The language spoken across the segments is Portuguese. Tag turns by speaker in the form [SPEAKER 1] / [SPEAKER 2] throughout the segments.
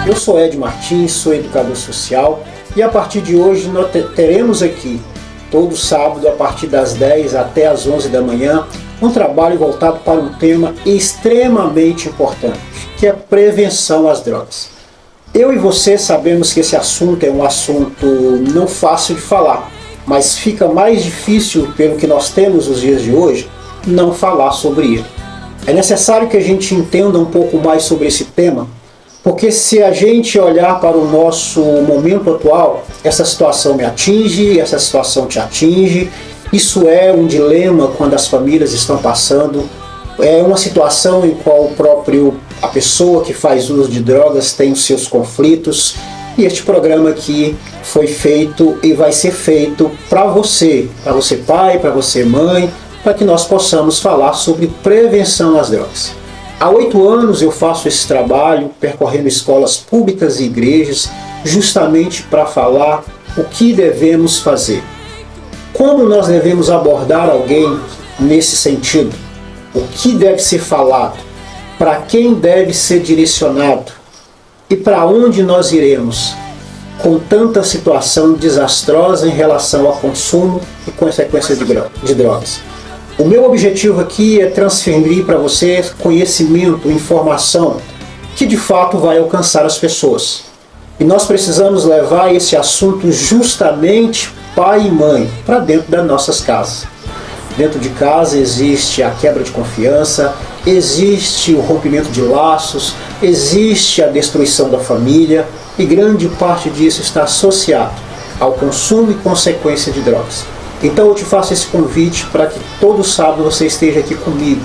[SPEAKER 1] Eu sou Ed Martins, sou educador social e a partir de hoje nós teremos aqui, todo sábado, a partir das 10 até as 11 da manhã, um trabalho voltado para um tema extremamente importante, que é prevenção às drogas. Eu e você sabemos que esse assunto é um assunto não fácil de falar, mas fica mais difícil, pelo que nós temos nos dias de hoje, não falar sobre ele. É necessário que a gente entenda um pouco mais sobre esse tema, porque se a gente olhar para o nosso momento atual, essa situação me atinge, essa situação te atinge, isso é um dilema quando as famílias estão passando, é uma situação em qual a pessoa que faz uso de drogas tem os seus conflitos, e este programa aqui foi feito e vai ser feito para você pai, para você mãe, para que nós possamos falar sobre prevenção às drogas. Há 8 anos eu faço esse trabalho, percorrendo escolas públicas e igrejas, justamente para falar o que devemos fazer. Como nós devemos abordar alguém nesse sentido? O que deve ser falado? Para quem deve ser direcionado? E para onde nós iremos? Com tanta situação desastrosa em relação ao consumo e consequências de drogas. O meu objetivo aqui é transferir para você conhecimento, informação que de fato vai alcançar as pessoas. E nós precisamos levar esse assunto justamente pai e mãe para dentro das nossas casas. Dentro de casa existe a quebra de confiança, existe o rompimento de laços, existe a destruição da família e grande parte disso está associado ao consumo e consequência de drogas. Então eu te faço esse convite para que todo sábado você esteja aqui comigo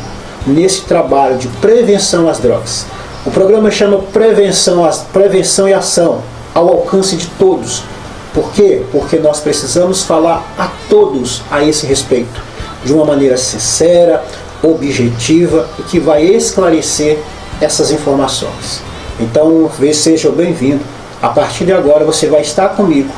[SPEAKER 1] nesse trabalho de prevenção às drogas. O programa chama Prevenção e Ação, ao alcance de todos. Por quê? Porque nós precisamos falar a todos a esse respeito, de uma maneira sincera, objetiva e que vai esclarecer essas informações. Então, seja bem-vindo. A partir de agora você vai estar comigo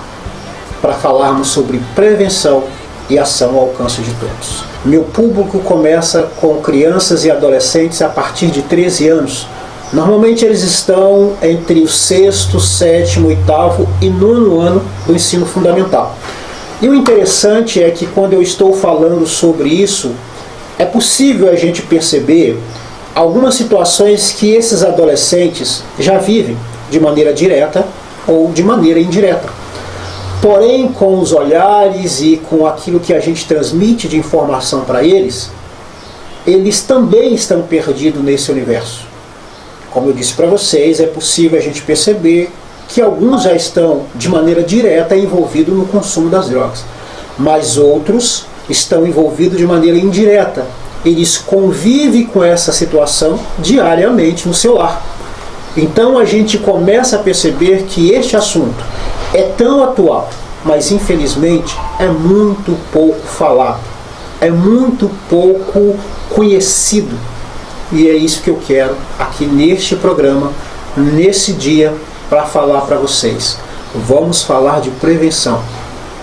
[SPEAKER 1] para falarmos sobre prevenção e ação ao alcance de todos. Meu público começa com crianças e adolescentes a partir de 13 anos. Normalmente eles estão entre o 6º, 7º, 8º e 9º ano do ensino fundamental. E o interessante é que quando eu estou falando sobre isso, é possível a gente perceber algumas situações que esses adolescentes já vivem de maneira direta ou de maneira indireta. Porém, com os olhares e com aquilo que a gente transmite de informação para eles, eles também estão perdidos nesse universo. Como eu disse para vocês, é possível a gente perceber que alguns já estão de maneira direta envolvidos no consumo das drogas, mas outros estão envolvidos de maneira indireta. Eles convivem com essa situação diariamente no seu lar. Então a gente começa a perceber que este assunto é tão atual, mas infelizmente é muito pouco falado, é muito pouco conhecido. E é isso que eu quero aqui neste programa, nesse dia, para falar para vocês. Vamos falar de prevenção,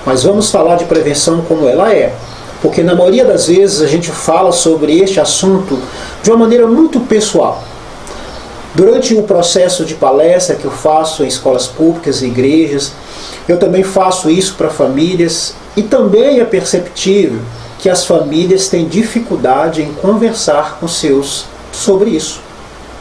[SPEAKER 1] mas vamos falar de prevenção como ela é, porque na maioria das vezes a gente fala sobre este assunto de uma maneira muito pessoal. Durante o processo de palestra que eu faço em escolas públicas e igrejas, eu também faço isso para famílias e também é perceptível que as famílias têm dificuldade em conversar com seus sobre isso.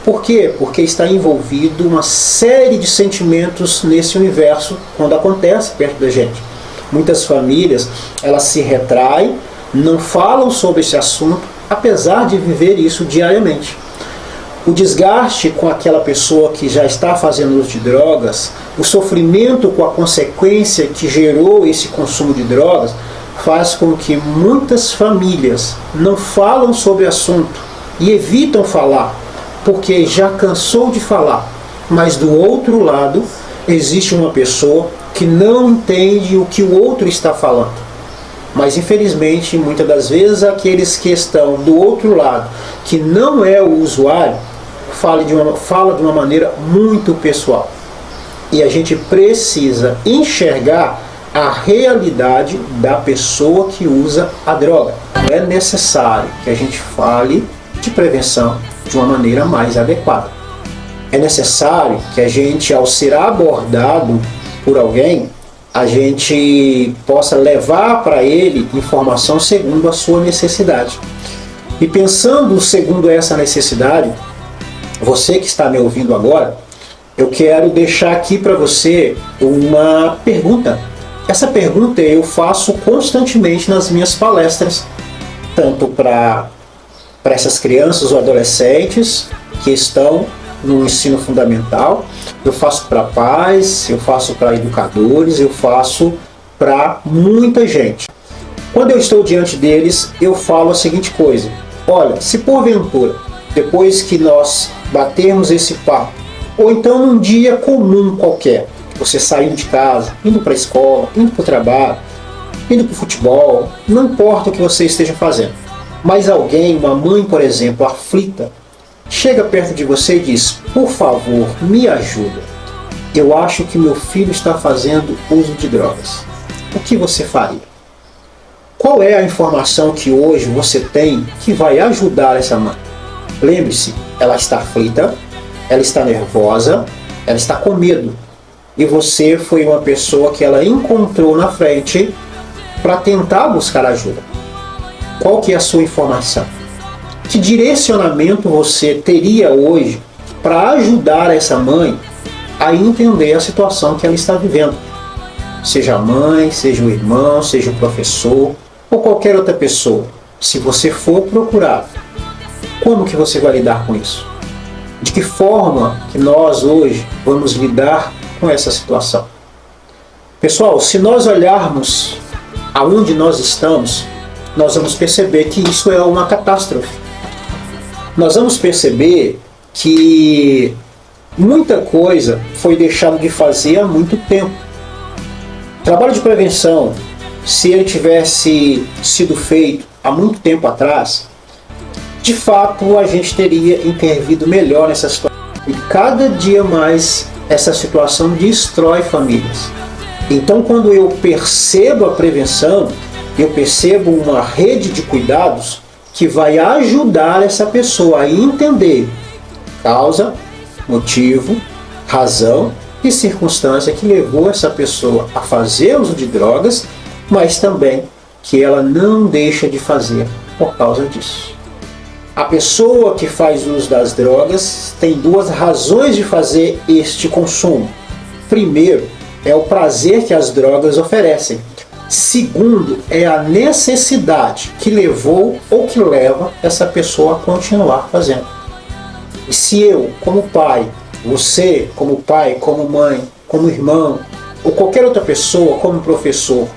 [SPEAKER 1] Por quê? Porque está envolvido uma série de sentimentos nesse universo quando acontece perto da gente. Muitas famílias, elas se retraem, não falam sobre esse assunto, apesar de viver isso diariamente. O desgaste com aquela pessoa que já está fazendo uso de drogas, o sofrimento com a consequência que gerou esse consumo de drogas, faz com que muitas famílias não falam sobre o assunto e evitam falar, porque já cansou de falar. Mas do outro lado, existe uma pessoa que não entende o que o outro está falando. Mas infelizmente, muitas das vezes, aqueles que estão do outro lado, que não é o usuário, fala de uma maneira muito pessoal. E a gente precisa enxergar a realidade da pessoa que usa a droga. É necessário que a gente fale de prevenção de uma maneira mais adequada. é necessário que a gente, ao ser abordado por alguém, a gente possa levar para ele informação segundo a sua necessidade. E pensando segundo essa necessidade, você que está me ouvindo agora, eu quero deixar aqui para você uma pergunta. Essa pergunta eu faço constantemente nas minhas palestras, tanto para essas crianças ou adolescentes que estão no ensino fundamental, eu faço para pais, eu faço para educadores, eu faço para muita gente. Quando eu estou diante deles, eu falo a seguinte coisa: olha, se porventura, depois que nós batermos esse papo, ou então num dia comum qualquer, você saindo de casa, indo para a escola, indo para o trabalho, indo para o futebol, não importa o que você esteja fazendo, mas alguém, uma mãe, por exemplo, aflita, chega perto de você e diz: por favor, me ajuda. Eu acho que meu filho está fazendo uso de drogas. O que você faria? Qual é a informação que hoje você tem que vai ajudar essa mãe? Lembre-se, ela está aflita, ela está nervosa, ela está com medo. E você foi uma pessoa que ela encontrou na frente para tentar buscar ajuda. Qual que é a sua informação? Que direcionamento você teria hoje para ajudar essa mãe a entender a situação que ela está vivendo? Seja a mãe, seja o irmão, seja o professor ou qualquer outra pessoa. Se você for procurado, como que você vai lidar com isso? De que forma que nós hoje vamos lidar com essa situação? Pessoal, se nós olharmos aonde nós estamos, nós vamos perceber que isso é uma catástrofe. Nós vamos perceber que muita coisa foi deixada de fazer há muito tempo. Trabalho de prevenção, se ele tivesse sido feito há muito tempo atrás, de fato a gente teria intervido melhor nessa situação. E cada dia mais essa situação destrói famílias. Então, quando eu percebo a prevenção, eu percebo uma rede de cuidados que vai ajudar essa pessoa a entender causa, motivo, razão e circunstância que levou essa pessoa a fazer uso de drogas, mas também que ela não deixa de fazer por causa disso. A pessoa que faz uso das drogas tem duas razões de fazer este consumo. Primeiro, é o prazer que as drogas oferecem. Segundo, é a necessidade que levou ou que leva essa pessoa a continuar fazendo. E se eu, como pai, você, como pai, como mãe, como irmão, ou qualquer outra pessoa, como professor,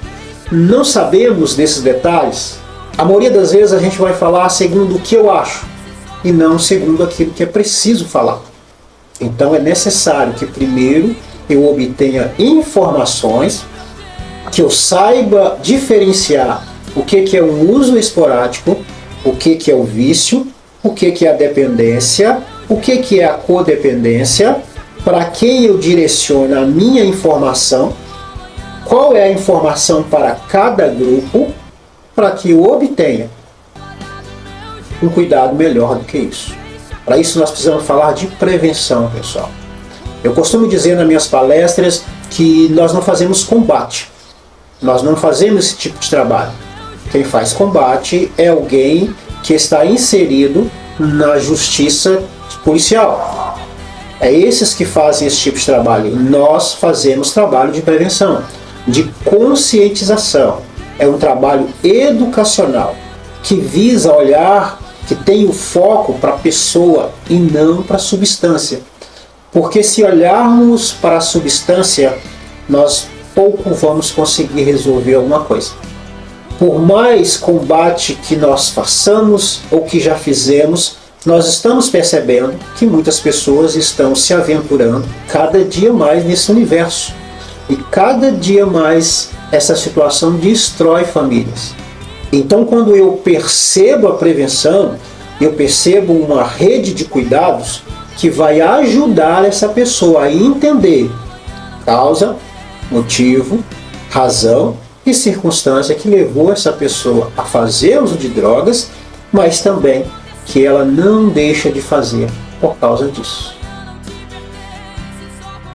[SPEAKER 1] não sabemos desses detalhes, a maioria das vezes a gente vai falar segundo o que eu acho, e não segundo aquilo que é preciso falar. Então é necessário que primeiro eu obtenha informações, que eu saiba diferenciar o que é um uso esporádico, o que é o vício, o que é a dependência, o que é a codependência, para quem eu direciono a minha informação, qual é a informação para cada grupo, para que eu obtenha um cuidado melhor do que isso. Para isso nós precisamos falar de prevenção, pessoal. Eu costumo dizer nas minhas palestras que nós não fazemos combate. Nós não fazemos esse tipo de trabalho. Quem faz combate é alguém que está inserido na justiça policial. É esses que fazem esse tipo de trabalho. Nós fazemos trabalho de prevenção, de conscientização. É um trabalho educacional que visa olhar, que tem o foco para a pessoa e não para a substância. Porque se olharmos para a substância, nós pouco vamos conseguir resolver alguma coisa. Por mais combate que nós façamos ou que já fizemos, nós estamos percebendo que muitas pessoas estão se aventurando cada dia mais nesse universo. E cada dia mais essa situação destrói famílias. Então, quando eu percebo a prevenção, eu percebo uma rede de cuidados que vai ajudar essa pessoa a entender causa, motivo, razão e circunstância que levou essa pessoa a fazer uso de drogas, mas também que ela não deixa de fazer por causa disso.